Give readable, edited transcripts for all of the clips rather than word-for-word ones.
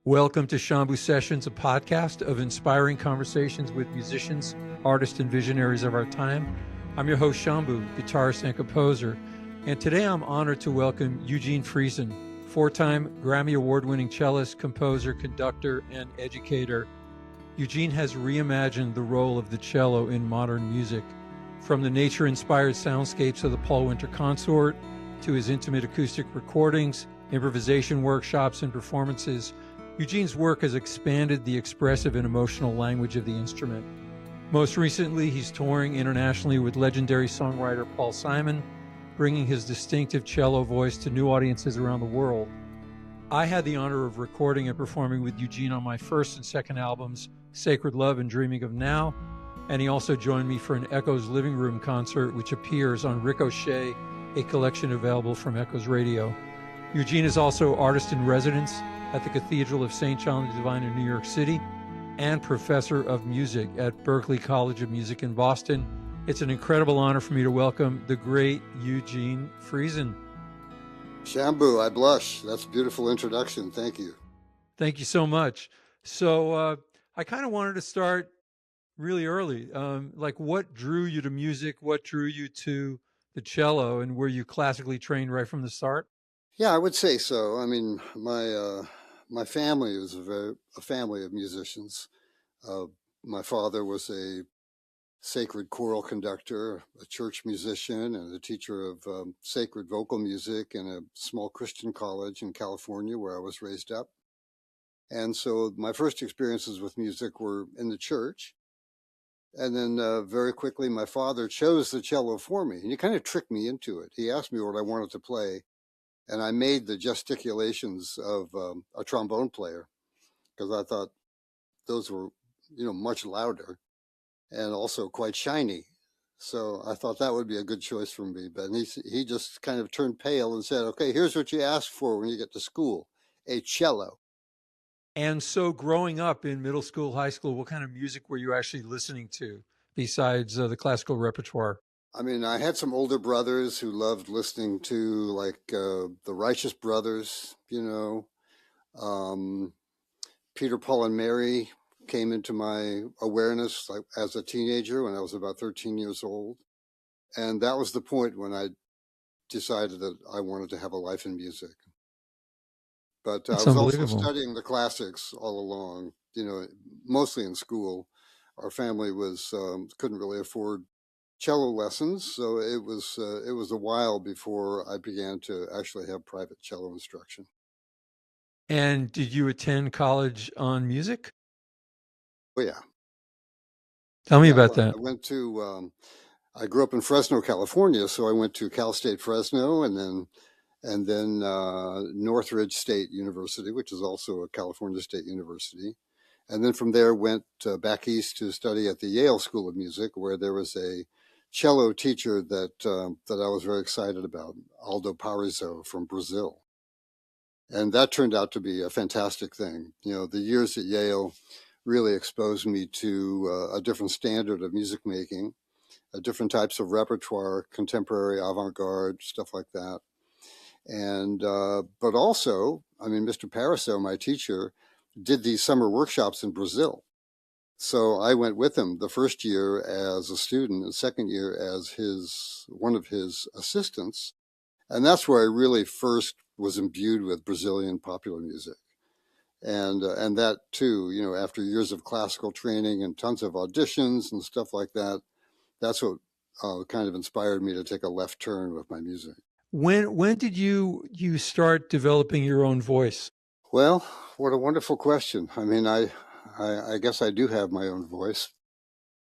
Welcome to Shambhu Sessions, a podcast of inspiring conversations with musicians, artists, and visionaries of our time. I'm your host, Shambhu, guitarist and composer, and today I'm honored to welcome Eugene Friesen, four-time Grammy Award-winning cellist, composer, conductor, and educator. Eugene has reimagined the role of the cello in modern music, from the nature-inspired soundscapes of the Paul Winter Consort to his intimate acoustic recordings, improvisation workshops, and performances. Eugene's work has expanded the expressive and emotional language of the instrument. Most recently, he's touring internationally with legendary songwriter Paul Simon, bringing his distinctive cello voice to new audiences around the world. I had the honor of recording and performing with Eugene on my first and second albums, Sacred Love and Dreaming of Now, and he also joined me for an Echoes Living Room concert, which appears on Ricochet, a collection available from Echoes Radio. Eugene is also artist in residence at the Cathedral of St. John the Divine in New York City and professor of music at Berklee College of Music in Boston. It's an incredible honor for me to welcome the great Eugene Friesen. Shambhu, I blush. That's a beautiful introduction. Thank you. Thank you so much. So I kind of wanted to start really early. What drew you to music? What drew you to the cello? And were you classically trained right from the start? Yeah, I would say so. I mean, my family was a family of musicians. My father was a sacred choral conductor, a church musician, and a teacher of sacred vocal music in a small Christian college in California where I was raised up. And so my first experiences with music were in the church. And then very quickly, my father chose the cello for me. And he kind of tricked me into it. He asked me what I wanted to play. And I made the gesticulations of a trombone player because I thought those were, much louder and also quite shiny. So I thought that would be a good choice for me. But he just kind of turned pale and said, okay, here's what you ask for when you get to school, a cello. And so growing up in middle school, high school, what kind of music were you actually listening to besides the classical repertoire? I mean, I had some older brothers who loved listening to the Righteous Brothers, Peter, Paul, and Mary came into my awareness as a teenager when I was about 13 years old. And that was the point when I decided that I wanted to have a life in music. But I That's was also unbelievable. studying the classics all along, mostly in school. Our family couldn't really afford cello lessons, so it was a while before I began to actually have private cello instruction. And did you attend college on music? Oh yeah. Tell me Yeah, about well, that. I grew up in Fresno, California, so I went to Cal State Fresno and then Northridge State University, which is also a California State University. And then from there went back east to study at the Yale School of Music, where there was a cello teacher that I was very excited about, Aldo Parizo from Brazil. And that turned out to be a fantastic thing. The years at Yale really exposed me to a different standard of music making, different types of repertoire, contemporary, avant-garde, stuff like that. And but also, I mean, Mr. Parizo, my teacher, did these summer workshops in Brazil. So I went with him the first year as a student, and second year as one of his assistants. And that's where I really first was imbued with Brazilian popular music. And that too, after years of classical training and tons of auditions and stuff like that, that's what kind of inspired me to take a left turn with my music. When did you start developing your own voice? Well, what a wonderful question. I mean, I guess I do have my own voice.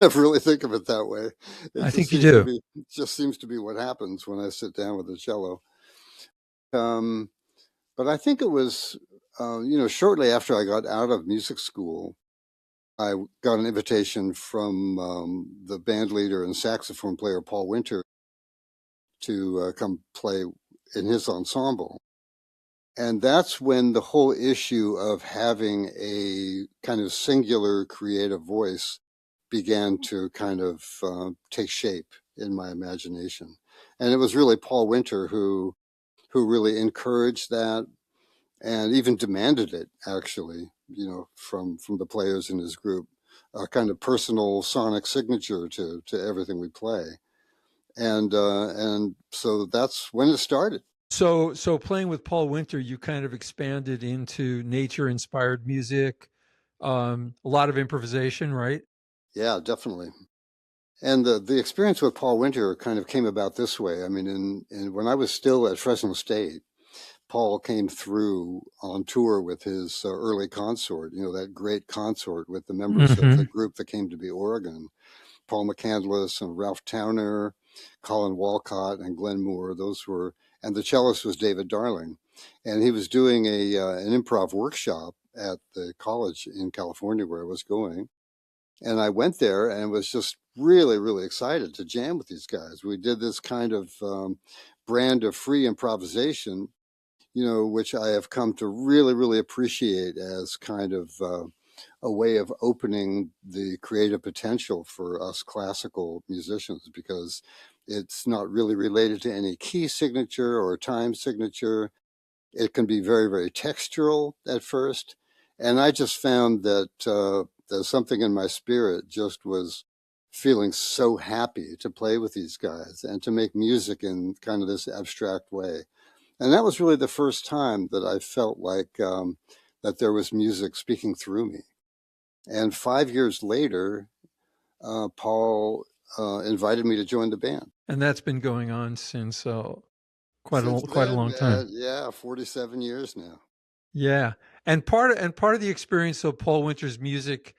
I really think of it that way. I think you do. It just seems to be what happens when I sit down with the cello. But I think it was, shortly after I got out of music school, I got an invitation from the band leader and saxophone player Paul Winter to come play in his ensemble. And that's when the whole issue of having a kind of singular creative voice began to kind of take shape in my imagination. And it was really Paul Winter who really encouraged that and even demanded it, actually, from the players in his group, a kind of personal sonic signature to everything we play. And so that's when it started. So playing with Paul Winter, you kind of expanded into nature-inspired music, a lot of improvisation, right? Yeah, definitely. And the experience with Paul Winter kind of came about this way. I mean, when I was still at Fresno State, Paul came through on tour with his early consort, that great consort with the members of the Hmm. group that came to be Oregon, Paul McCandless and Ralph Towner, Colin Walcott and Glenn Moore. And the cellist was David Darling. And he was doing an improv workshop at the college in California where I was going. And I went there and was just really, really excited to jam with these guys. We did this kind of brand of free improvisation, which I have come to really, really appreciate as kind of a way of opening the creative potential for us classical musicians, because it's not really related to any key signature or time signature. It can be very, very textural at first. And I just found that there's something in my spirit just was feeling so happy to play with these guys and to make music in kind of this abstract way. And that was really the first time that I felt like that there was music speaking through me. And 5 years later, Paul invited me to join the band. And that's been going on since Since quite a then, long time. yeah, 47 years now. Yeah, and part of the experience of Paul Winter's music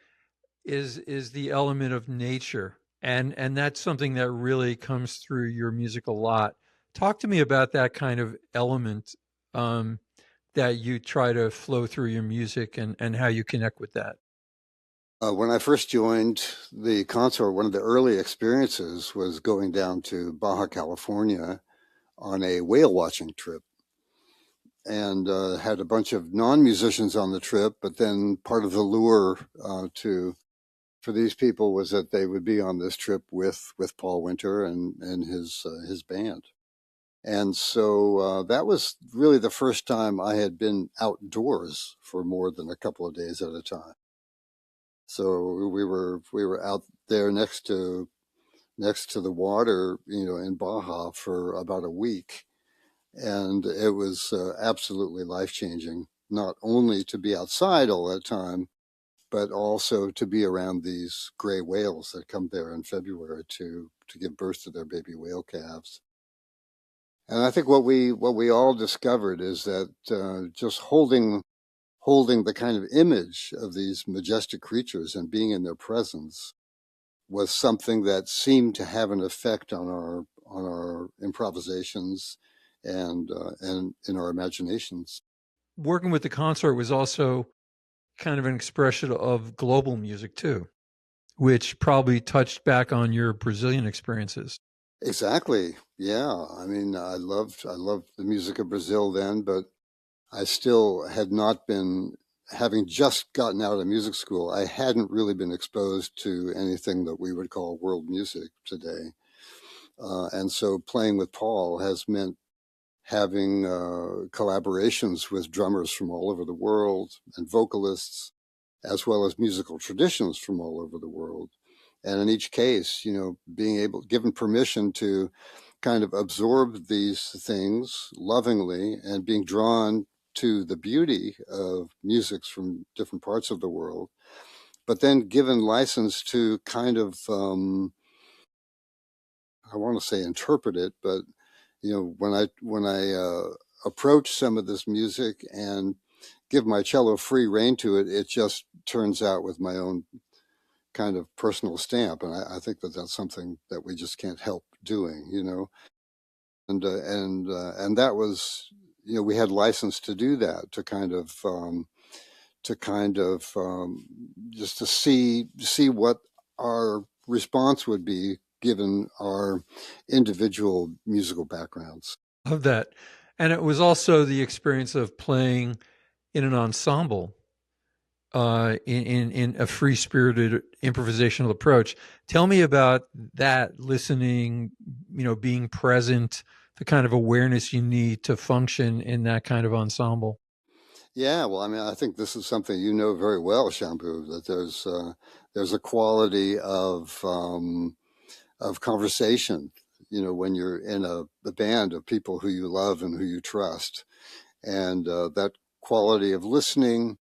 is the element of nature, and that's something that really comes through your music a lot. Talk to me about that kind of element, um, that you try to flow through your music, and how you connect with that. When I first joined the consort, one of the early experiences was going down to Baja California on a whale watching trip, and had a bunch of non-musicians on the trip. But then part of the lure to for these people was that they would be on this trip with Paul Winter and his band. And so that was really the first time I had been outdoors for more than a couple of days at a time. So we were out there next to the water, in Baja for about a week, and it was absolutely life changing. Not only to be outside all that time, but also to be around these gray whales that come there in February to give birth to their baby whale calves. And I think what we all discovered is that just holding the kind of image of these majestic creatures and being in their presence was something that seemed to have an effect on our improvisations and in our imaginations. Working with the consort was also kind of an expression of global music too, which probably touched back on your Brazilian experiences. Exactly. Yeah. I mean, I loved the music of Brazil then, but I still had not been, having just gotten out of music school, I hadn't really been exposed to anything that we would call world music today. And so playing with Paul has meant having collaborations with drummers from all over the world and vocalists, as well as musical traditions from all over the world. And in each case, being able, given permission to kind of absorb these things lovingly and being drawn to the beauty of musics from different parts of the world, but then given license to kind of, I want to say interpret it, but when I approach some of this music and give my cello free rein to it, it just turns out with my own kind of personal stamp, and I think that that's something that we just can't help doing. And that was, we had license to do that, to kind of just to see what our response would be given our individual musical backgrounds. Of that. And it was also the experience of playing in an ensemble, in a free spirited improvisational approach. Tell me about that, listening, being present, the kind of awareness you need to function in that kind of ensemble. Yeah, well, I mean, I think this is something you know very well, Shambhu, that there's a quality of conversation, when you're in a band of people who you love and who you trust, and that quality of listening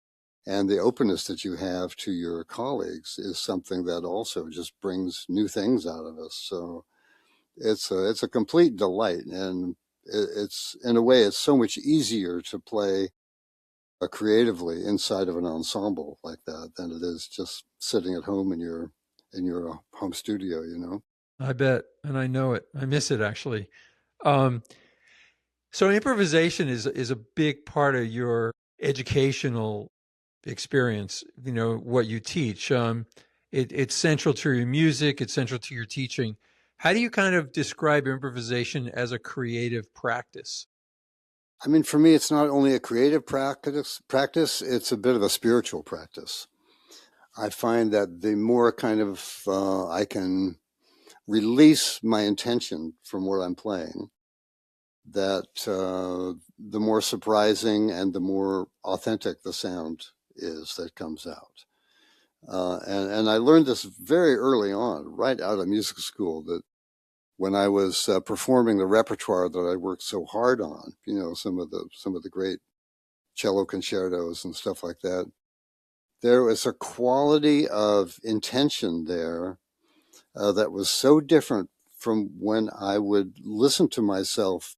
and the openness that you have to your colleagues is something that also just brings new things out of us. So it's a complete delight, and it's in a way it's so much easier to play creatively inside of an ensemble like that than it is just sitting at home in your home studio. I bet, and I know it. I miss it actually. Um, so improvisation is a big part of your educational experience. You know what you teach. It's central to your music. It's central to your teaching. How do you kind of describe improvisation as a creative practice? I mean, for me, it's not only a creative practice, it's a bit of a spiritual practice. I find that the more kind of I can release my intention from what I'm playing, that the more surprising and the more authentic the sound is that comes out. And I learned this very early on, right out of music school, that when I was performing the repertoire that I worked so hard on, some of the great cello concertos and stuff like that, there was a quality of intention there that was so different from when I would listen to myself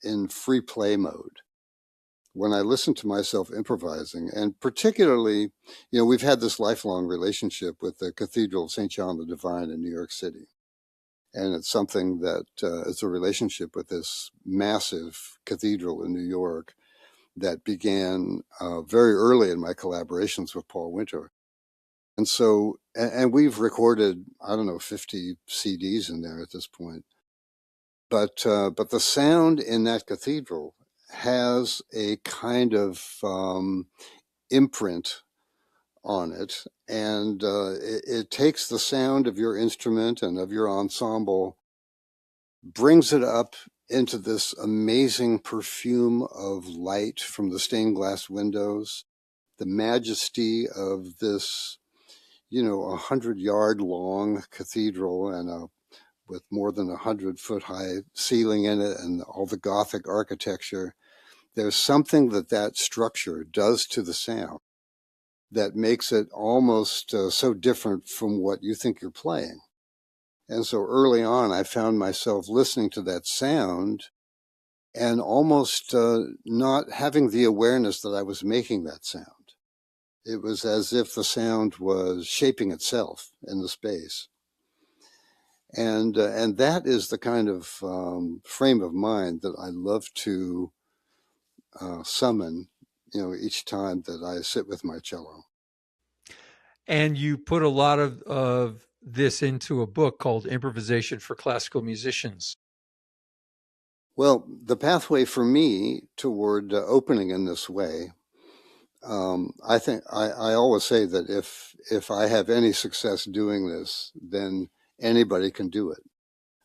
in free play mode. When I listen to myself improvising, and particularly, we've had this lifelong relationship with the Cathedral of St. John the Divine in New York City. And it's something that is a relationship with this massive cathedral in New York that began very early in my collaborations with Paul Winter. And so, and we've recorded, I don't know, 50 CDs in there at this point. But the sound in that cathedral has a kind of imprint on it, and it takes the sound of your instrument and of your ensemble, brings it up into this amazing perfume of light from the stained glass windows, the majesty of this, 100-yard long cathedral with more than 100-foot high ceiling in it and all the Gothic architecture. There's something that structure does to the sound that makes it almost so different from what you think you're playing. And so early on, I found myself listening to that sound and almost not having the awareness that I was making that sound. It was as if the sound was shaping itself in the space. And that is the kind of frame of mind that I love to summon, each time that I sit with my cello. And you put a lot of this into a book called Improvisation for Classical Musicians. Well, the pathway for me toward opening in this way, I think I always say that if I have any success doing this, then anybody can do it,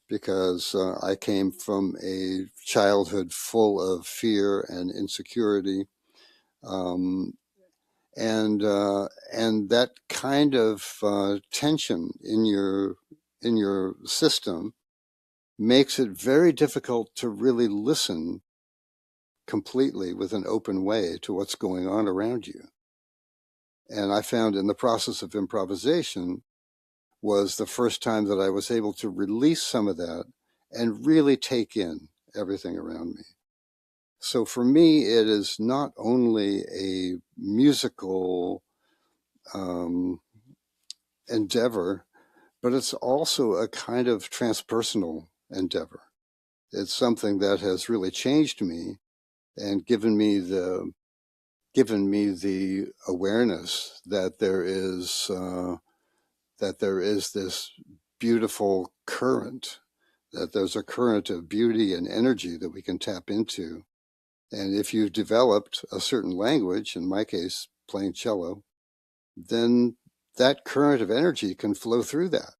because I came from a childhood full of fear and insecurity, um, and that kind of tension in your system makes it very difficult to really listen completely with an open way to what's going on around you. And I found in the process of improvisation was the first time that I was able to release some of that and really take in everything around me. So for me, it is not only a musical um, endeavor, but it's also a kind of transpersonal endeavor. It's something that has really changed me and given me the awareness that there is this beautiful current, that there's a current of beauty and energy that we can tap into. And if you've developed a certain language, in my case, playing cello, then that current of energy can flow through that.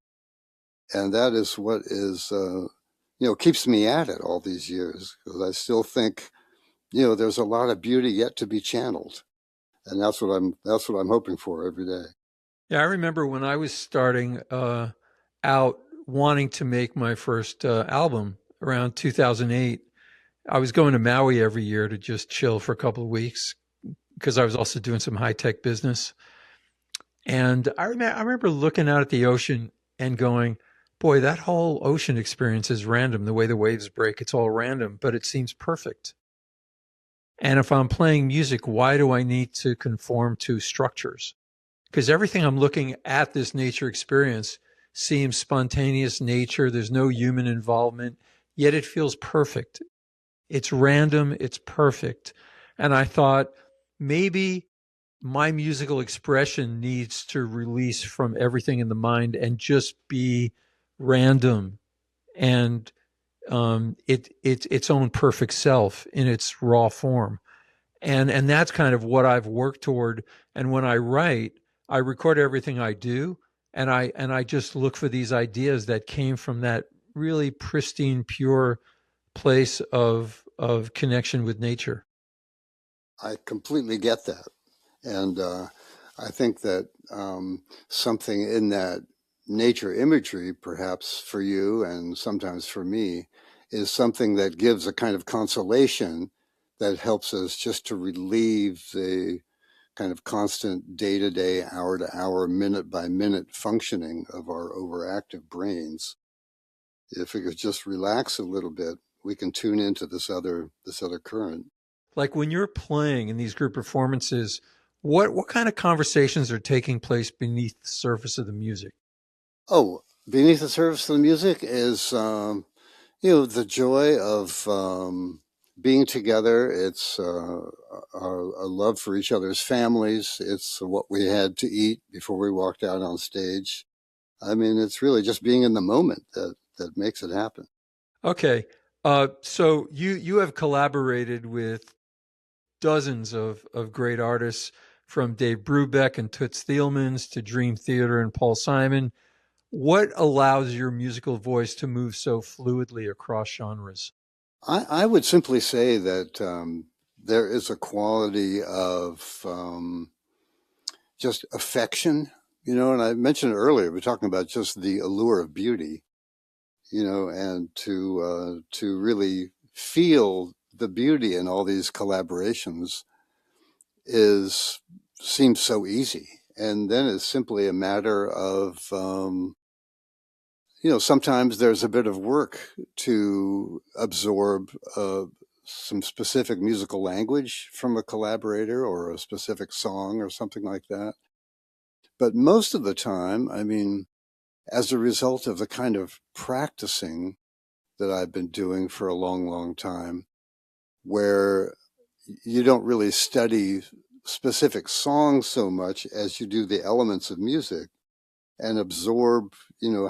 And that is what keeps me at it all these years, because I still think, there's a lot of beauty yet to be channeled. and that's what I'm hoping for every day. Yeah, I remember when I was starting out wanting to make my first album around 2008. I was going to Maui every year to just chill for a couple of weeks because I was also doing some high tech business. And I remember looking out at the ocean and going, boy, that whole ocean experience is random. The way the waves break, it's all random, but it seems perfect. And if I'm playing music, why do I need to conform to structures? Because everything I'm looking at this nature experience seems spontaneous nature. There's no human involvement, yet it feels perfect. It's random. It's perfect. And I thought maybe my musical expression needs to release from everything in the mind and just be random and its own perfect self in its raw form. And that's kind of what I've worked toward. And when I write, I record everything I do, and I just look for these ideas that came from that really pristine, pure place of connection with nature. I completely get that. And I think that something in that nature imagery, perhaps for you and sometimes for me, is something that gives a kind of consolation that helps us just to relieve the kind of constant day to day, hour to hour, minute by minute functioning of our overactive brains. If we could just relax a little bit, we can tune into this other current. Like when you're playing in these group performances, what kind of conversations are taking place beneath the surface of the music? Oh, beneath the surface of the music is, the joy of being together. It's a love for each other's families. It's what we had to eat before we walked out on stage. I mean, it's really just being in the moment that makes it happen. Okay. So you have collaborated with dozens of great artists, from Dave Brubeck and Toots Thielmans to Dream Theater and Paul Simon. What allows your musical voice to move so fluidly across genres? I would simply say that there is a quality of just affection, and I mentioned it earlier, we're talking about just the allure of beauty, and to really feel the beauty in all these collaborations is seems so easy. And then it's simply a matter of sometimes there's a bit of work to absorb some specific musical language from a collaborator or a specific song or something like that. But most of the time, I mean, as a result of the kind of practicing that I've been doing for a long, long time, where you don't really study specific songs so much as you do the elements of music and absorb,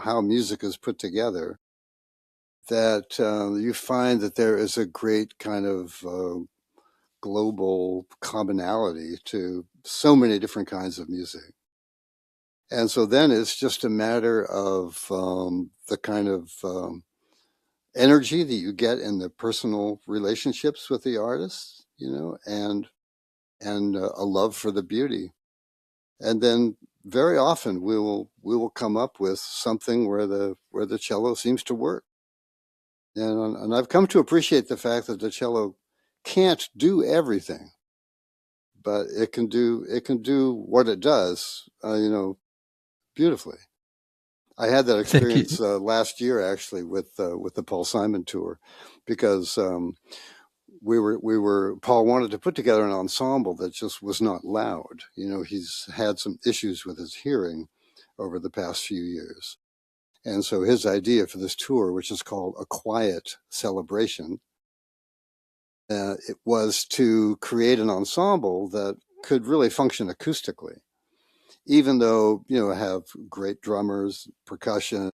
how music is put together, that you find that there is a great kind of global commonality to so many different kinds of music. And so then it's just a matter of the kind of energy that you get in the personal relationships with the artists, and a love for the beauty. And then very often we will come up with something where the cello seems to work. And I've come to appreciate the fact that the cello can't do everything, but it can do what it does, beautifully. I had that Thank experience you. last year actually with the Paul Simon tour, because we were Paul wanted to put together an ensemble that just was not loud. He's had some issues with his hearing over the past few years. And so his idea for this tour, which is called A Quiet Celebration, it was to create an ensemble that could really function acoustically, even though, have great drummers, percussion,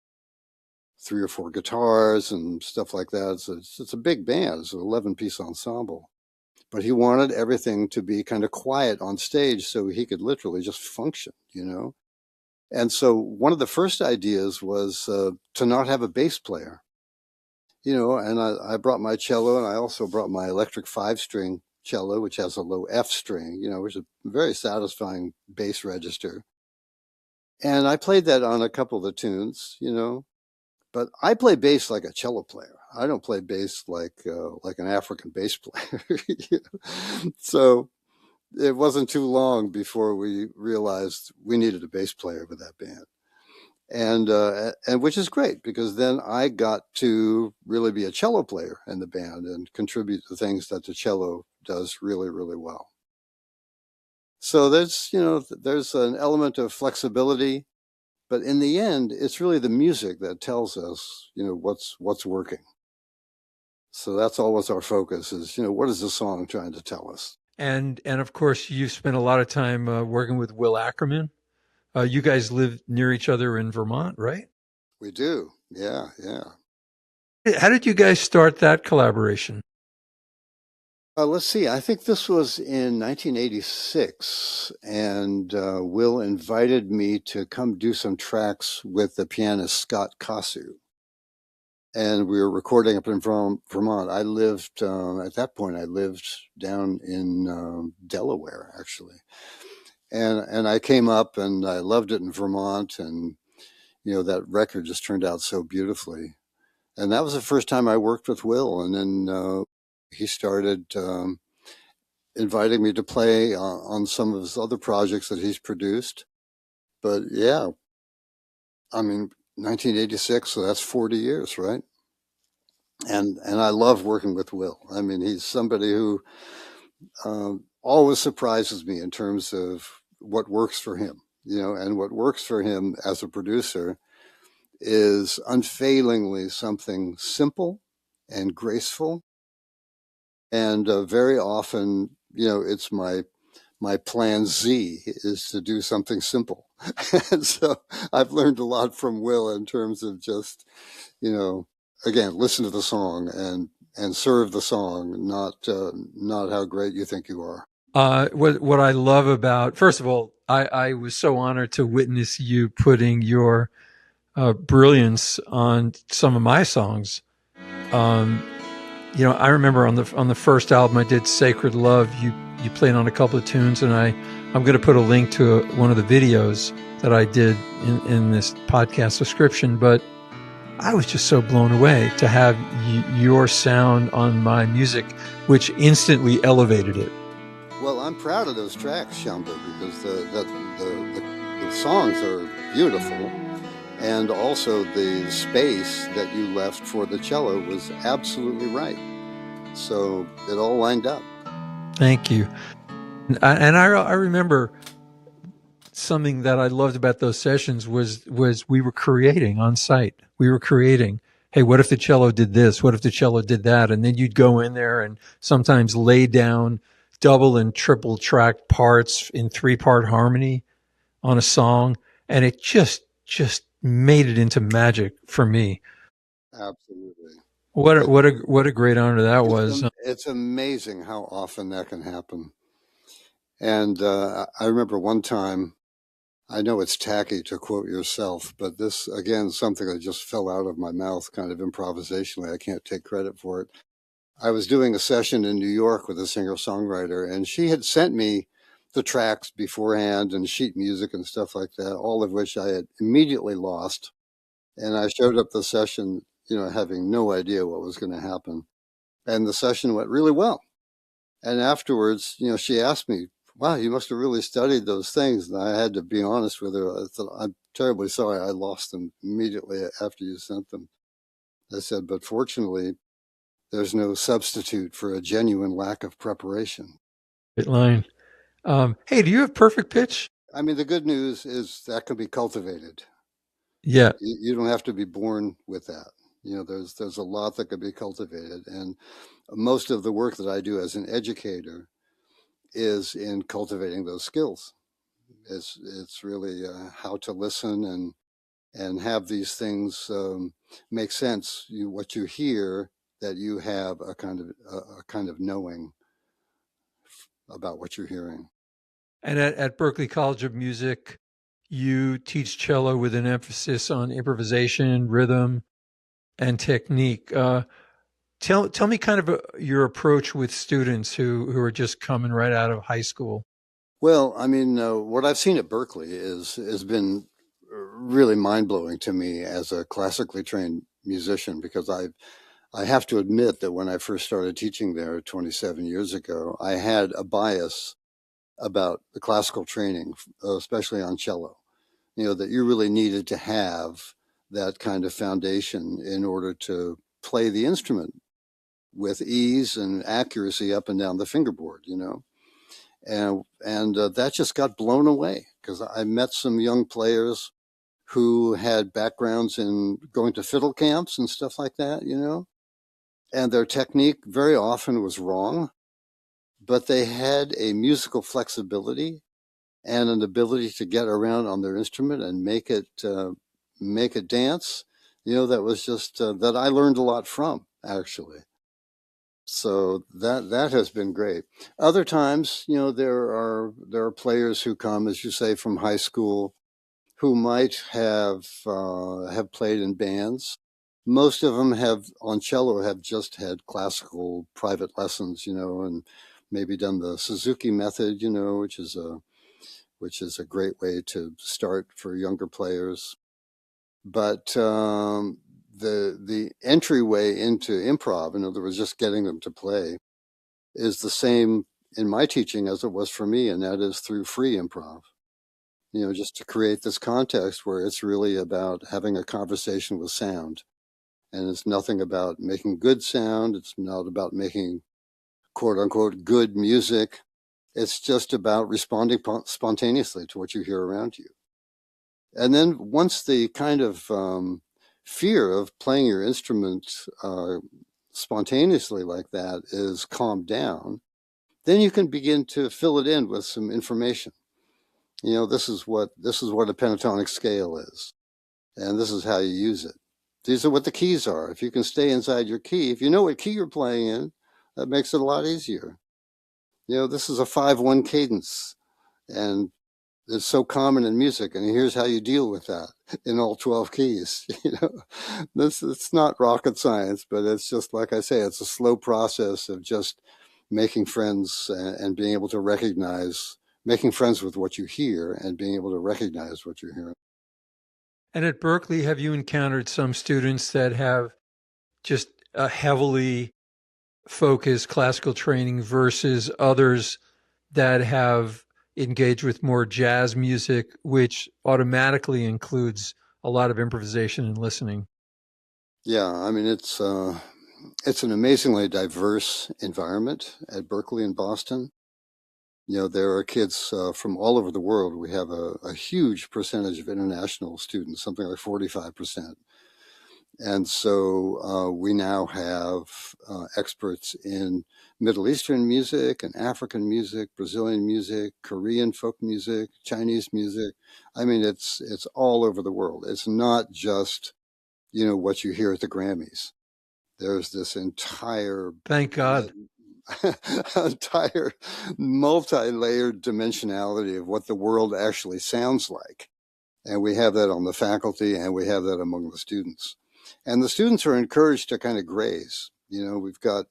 3 or 4 guitars and stuff like that. So it's a big band. It's an 11-piece ensemble. But he wanted everything to be kind of quiet on stage so he could literally just function. And so one of the first ideas was to not have a bass player, and I brought my cello and I also brought my electric 5-string cello, which has a low F string, which is a very satisfying bass register. And I played that on a couple of the tunes, but I play bass like a cello player. I don't play bass like an African bass player. So it wasn't too long before we realized we needed a bass player with that band. And which is great, because then I got to really be a cello player in the band and contribute to things that the cello does really, really well. So there's an element of flexibility, but in the end, it's really the music that tells us, what's working. So that's always our focus is, what is the song trying to tell us? And of course, you've spent a lot of time working with Will Ackerman. You guys live near each other in Vermont, right? We do. Yeah. How did you guys start that collaboration? Let's see. I think this was in 1986, and Will invited me to come do some tracks with the pianist Scott Casu. And we were recording up in Vermont. I lived, at that point, I lived down in Delaware, actually. And I came up and I loved it in Vermont. And, that record just turned out so beautifully. And that was the first time I worked with Will. And then he started inviting me to play on some of his other projects that he's produced. But yeah, 1986, so that's 40 years, right? And I love working with Will. He's somebody who always surprises me in terms of what works for him, and what works for him as a producer is unfailingly something simple and graceful. And very often, it's my plan Z is to do something simple. And so I've learned a lot from Will in terms of just, again, listen to the song and serve the song, not how great you think you are. What I love about, first of all, I was so honored to witness you putting your brilliance on some of my songs. I remember on the first album I did, Sacred Love, you played on a couple of tunes, and I'm going to put a link to one of the videos that I did in this podcast description. But I was just so blown away to have your sound on my music, which instantly elevated it. Well, I'm proud of those tracks, Shambhu, because the songs are beautiful. And also the space that you left for the cello was absolutely right. So it all lined up. Thank you. And I remember something that I loved about those sessions was we were creating on site. We were creating, hey, what if the cello did this? What if the cello did that? And then you'd go in there and sometimes lay down double and triple track parts in 3-part harmony on a song. And it just made it into magic for me. Absolutely. What a great honor that was. It's amazing how often that can happen. And I remember one time, I know it's tacky to quote yourself, but this, again, something that just fell out of my mouth kind of improvisationally. I can't take credit for it. I was doing a session in New York with a singer-songwriter, and she had sent me the tracks beforehand and sheet music and stuff like that, all of which I had immediately lost. And I showed up the session, having no idea what was going to happen. And the session went really well. And afterwards, she asked me, wow, you must have really studied those things. And I had to be honest with her. I thought, I'm terribly sorry I lost them immediately after you sent them. I said, but fortunately, there's no substitute for a genuine lack of preparation. Great line. Hey, do you have perfect pitch? The good news is that can be cultivated. Yeah. You don't have to be born with that. There's a lot that can be cultivated. And most of the work that I do as an educator is in cultivating those skills. It's really how to listen and have these things make sense. What you hear, that you have a kind of knowing about what you're hearing. And at Berklee College of Music, you teach cello with an emphasis on improvisation, rhythm, and technique. Tell me kind of your approach with students who are just coming right out of high school. Well, I mean, what I've seen at Berkeley is has been really mind blowing to me as a classically trained musician because I have to admit that when I first started teaching there 27 years ago, I had a bias about the classical training, especially on cello. You know, that you really needed to have that kind of foundation in order to play the instrument with ease and accuracy up and down the fingerboard, you know. And that just got blown away because I met some young players who had backgrounds in going to fiddle camps and stuff like that, you know, and their technique very often was wrong, but they had a musical flexibility and an ability to get around on their instrument and make it dance. You know, that was just that I learned a lot from actually. So that has been great. Other times, you know, there are players who come, as you say, from high school who might have played in bands. Most of them have on cello have just had classical private lessons, you know, and maybe done the Suzuki method, you know, which is a great way to start for younger players. But the entryway into improv, in other words, just getting them to play, is the same in my teaching as it was for me, and that is through free improv. You know, just to create this context where it's really about having a conversation with sound. And it's nothing about making good sound. It's not about making quote unquote good music. It's just about responding spontaneously to what you hear around you. And then once the kind of fear of playing your instrument spontaneously like that is calmed down, then you can begin to fill it in with some information. You know, this is what a pentatonic scale is, and this is how you use it. These are what the keys are. If you can stay inside your key, if you know what key you're playing in, that makes it a lot easier. You know, this is a 5/1 cadence, and it's so common in music, and here's how you deal with that in all 12 keys. You know, this it's not rocket science, but it's just like I say, it's a slow process of just making friends and being able to recognize, making friends with what you hear and being able to recognize what you're hearing. And at Berkeley, have you encountered some students that have just a heavily focused classical training versus others that have engaged with more jazz music, which automatically includes a lot of improvisation and listening? Yeah, I mean it's an amazingly diverse environment at Berkeley and Boston. You know, there are kids from all over the world. We have a huge percentage of international students, something like 45%. And so we now have experts in Middle Eastern music and African music, Brazilian music, Korean folk music, Chinese music. I mean, it's all over the world. It's not just, you know, what you hear at the Grammys. There's this entire Thank God. entire multi-layered dimensionality of what the world actually sounds like. And we have that on the faculty and we have that among the students. And the students are encouraged to kind of graze. You know, we've got,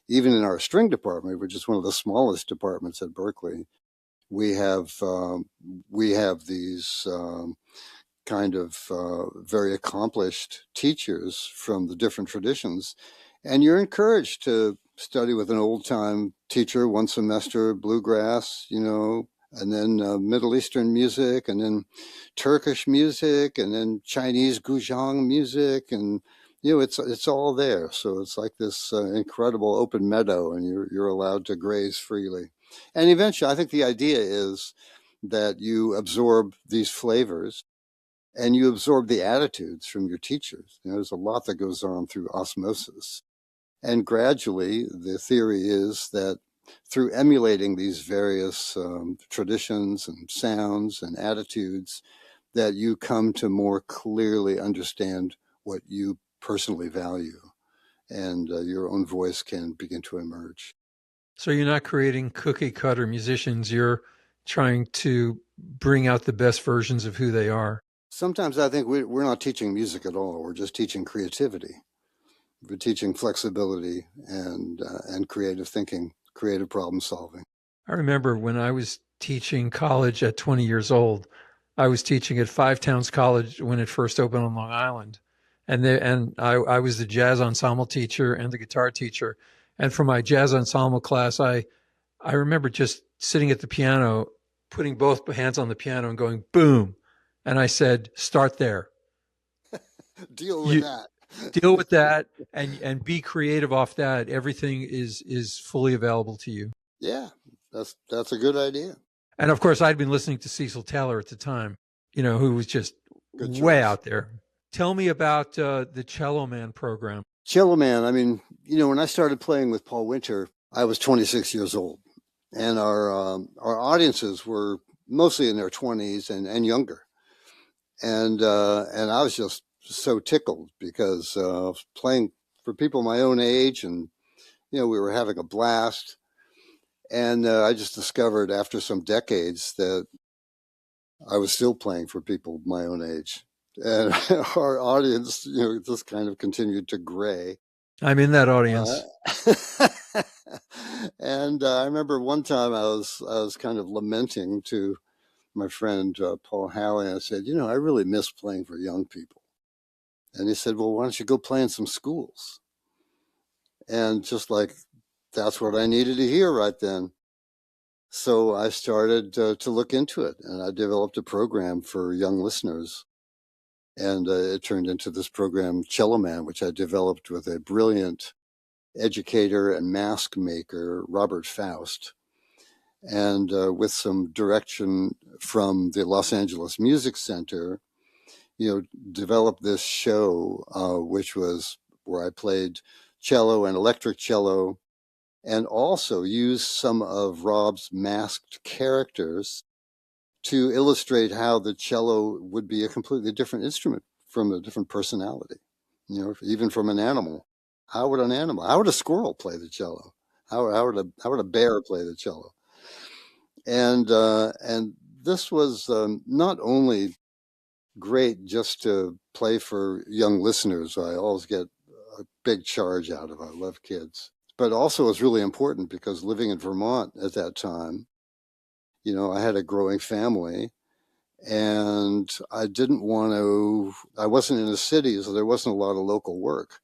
even in our string department, which is one of the smallest departments at Berkeley, we have these kind of very accomplished teachers from the different traditions. And you're encouraged to study with an old time teacher one semester, bluegrass, you know, and then Middle Eastern music, and then Turkish music, and then Chinese guzheng music, and you know it's all there. So it's like this incredible open meadow, and you're allowed to graze freely. And eventually, I think the idea is that you absorb these flavors and you absorb the attitudes from your teachers. You know, there's a lot that goes on through osmosis. And gradually, the theory is that through emulating these various traditions and sounds and attitudes, that you come to more clearly understand what you personally value, and your own voice can begin to emerge. So you're not creating cookie cutter musicians. You're trying to bring out the best versions of who they are. Sometimes I think we're not teaching music at all. We're just teaching creativity. We're teaching flexibility and creative thinking, creative problem solving. I remember when I was teaching college at 20 years old, I was teaching at Five Towns College when it first opened on Long Island. I was the jazz ensemble teacher and the guitar teacher. And for my jazz ensemble class, I remember just sitting at the piano, putting both hands on the piano and going, boom. And I said, start there. Deal with You that. deal with that and be creative off that. Everything is fully available to you. Yeah, that's a good idea. And of course, I'd been listening to Cecil Taylor at the time, who was just Good way choice. out there. Tell me about the Cello Man program. Cello Man, I mean, when I started playing with Paul Winter, I was 26 years old, and our audiences were mostly in their 20s and younger, and I was just so tickled because I was playing for people my own age, and we were having a blast. And I just discovered after some decades that I was still playing for people my own age. And our audience, just kind of continued to gray. I'm in that audience. And I remember one time I was kind of lamenting to my friend Paul Halley. I said, I really miss playing for young people. And he said, well, why don't you go play in some schools? And just like, that's what I needed to hear right then. So I started to look into it, and I developed a program for young listeners. And it turned into this program, Cello Man, which I developed with a brilliant educator and mask maker, Robert Faust, and with some direction from the Los Angeles Music Center, developed this show, which was where I played cello and electric cello, and also used some of Rob's masked characters to illustrate how the cello would be a completely different instrument from a different personality, even from an animal. How would a squirrel play the cello? How would a bear play the cello? And this was not only great just to play for young listeners. I always get a big charge out of it. I love kids. But also it was really important because living in Vermont at that time, I had a growing family, and I wasn't in a city, so there wasn't a lot of local work.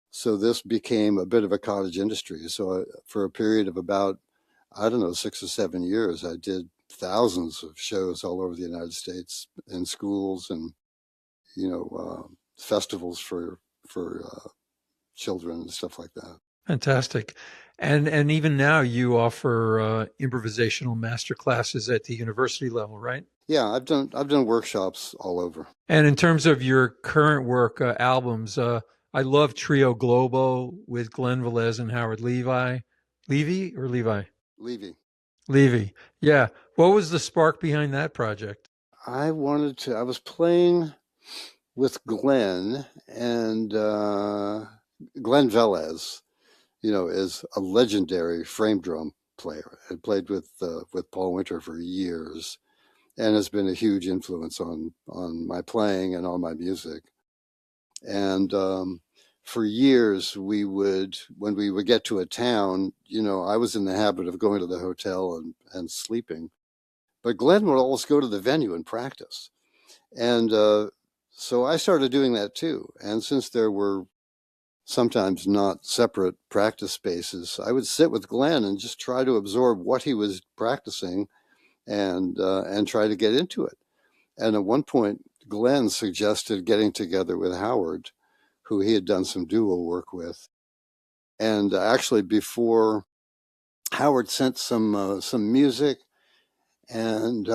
So this became a bit of a cottage industry. So for a period of about, 6 or 7 years, I did thousands of shows all over the United States in schools and, festivals for children and stuff like that. Fantastic. And even now you offer improvisational master classes at the university level, right? Yeah, I've done workshops all over. And in terms of your current work, albums, I love Trio Globo with Glenn Velez and Howard Levi. Levy or Levi? Levy. Levy. Yeah. What was the spark behind that project? I was playing with Glenn, and Glenn Velez, is a legendary frame drum player. I played with Paul Winter for years, and has been a huge influence on my playing and on my music. And for years, when we would get to a town, I was in the habit of going to the hotel and sleeping, but Glenn would always go to the venue and practice. And so I started doing that too. And since there were sometimes not separate practice spaces, I would sit with Glenn and just try to absorb what he was practicing and try to get into it. And at one point, Glenn suggested getting together with Howard, who he had done some duo work with. And actually, before Howard sent some music, and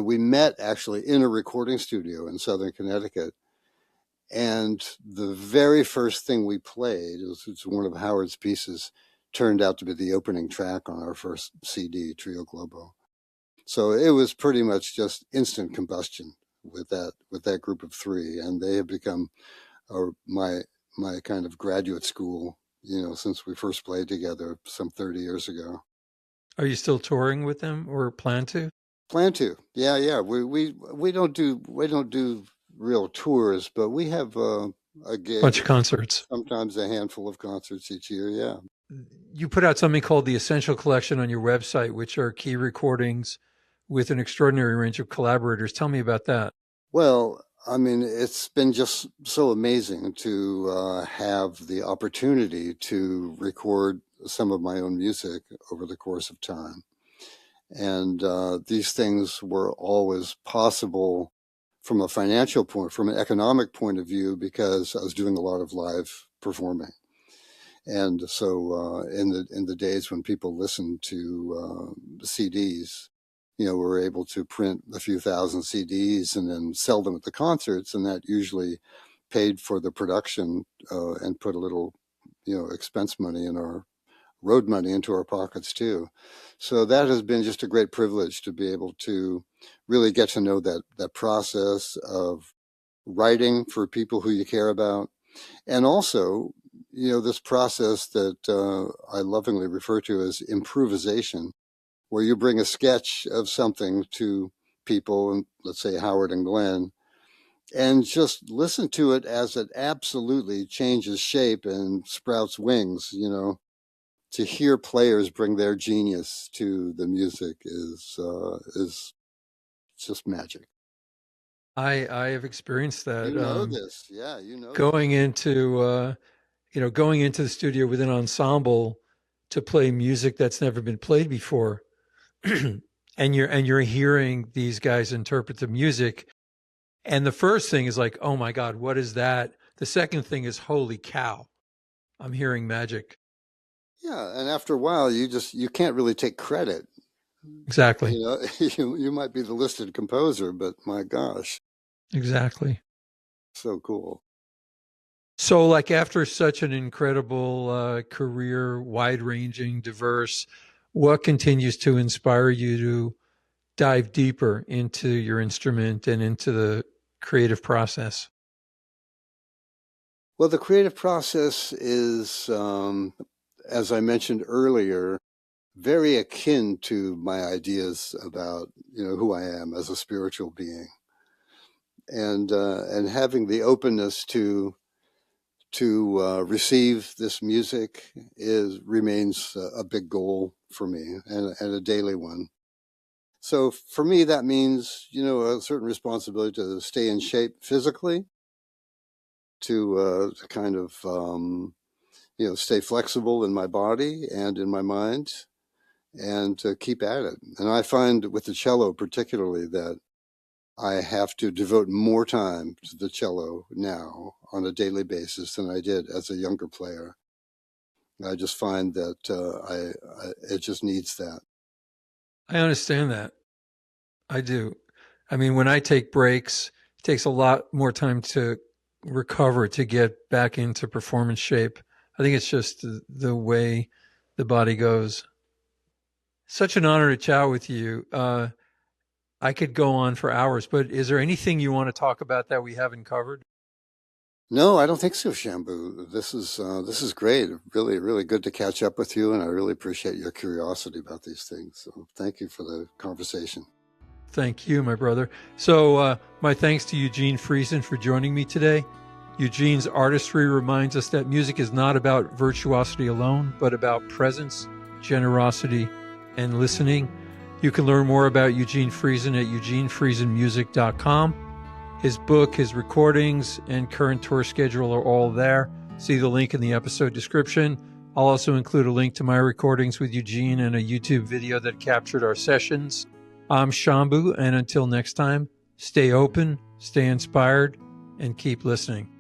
we met actually in a recording studio in Southern Connecticut. And the very first thing we played, it's one of Howard's pieces, turned out to be the opening track on our first CD, Trio Globo. So it was pretty much just instant combustion with that group of three, and they have become my kind of graduate school, since we first played together some 30 years ago. Are you still touring with them or plan to? Plan to. Yeah. We don't do real tours, but we have a gig, Bunch of concerts. sometimes a handful of concerts each year. Yeah. You put out something called the Essential Collection on your website, which are key recordings with an extraordinary range of collaborators. Tell me about that. Well, I mean, it's been just so amazing to have the opportunity to record some of my own music over the course of time. And these things were always possible from a financial point, from an economic point of view, because I was doing a lot of live performing. And so in the days when people listened to CDs, we were able to print a few thousand CDs and then sell them at the concerts, and that usually paid for the production and put a little, expense money in our road money into our pockets too. So that has been just a great privilege to be able to really get to know that process of writing for people who you care about, and also, this process that I lovingly refer to as improvisation, where you bring a sketch of something to people, and let's say Howard and Glenn, and just listen to it as it absolutely changes shape and sprouts wings. To hear players bring their genius to the music is just magic. I have experienced that. You know this, yeah. You know going into going into the studio with an ensemble to play music that's never been played before, and you're hearing these guys interpret the music, and the first thing is like, oh my God, what is that? The second thing is, holy cow, I'm hearing magic. Yeah, and after a while, you can't really take credit. Exactly. You might be the listed composer, but my gosh, exactly. So cool. So, like, after such an incredible career, wide-ranging, diverse, what continues to inspire you to dive deeper into your instrument and into the creative process? Well, the creative process is, as I mentioned earlier, very akin to my ideas about, who I am as a spiritual being, and having the openness to receive this music remains a big goal for me, and a daily one. So for me, that means, a certain responsibility to stay in shape physically, to kind of, stay flexible in my body and in my mind, and to keep at it. And I find with the cello particularly that I have to devote more time to the cello now on a daily basis than I did as a younger player. I just find that it just needs that. I understand that. I do. I mean, when I take breaks, it takes a lot more time to recover, to get back into performance shape. I think it's just the way the body goes. Such an honor to chat with you. I could go on for hours, but is there anything you want to talk about that we haven't covered? No, I don't think so, Shambhu. This is great. Really, really good to catch up with you, and I really appreciate your curiosity about these things. So thank you for the conversation. Thank you, my brother. So my thanks to Eugene Friesen for joining me today. Eugene's artistry reminds us that music is not about virtuosity alone, but about presence, generosity, and listening. You can learn more about Eugene Friesen at eugenefriesenmusic.com. His book, his recordings, and current tour schedule are all there. See the link in the episode description. I'll also include a link to my recordings with Eugene and a YouTube video that captured our sessions. I'm Shambhu, and until next time, stay open, stay inspired, and keep listening.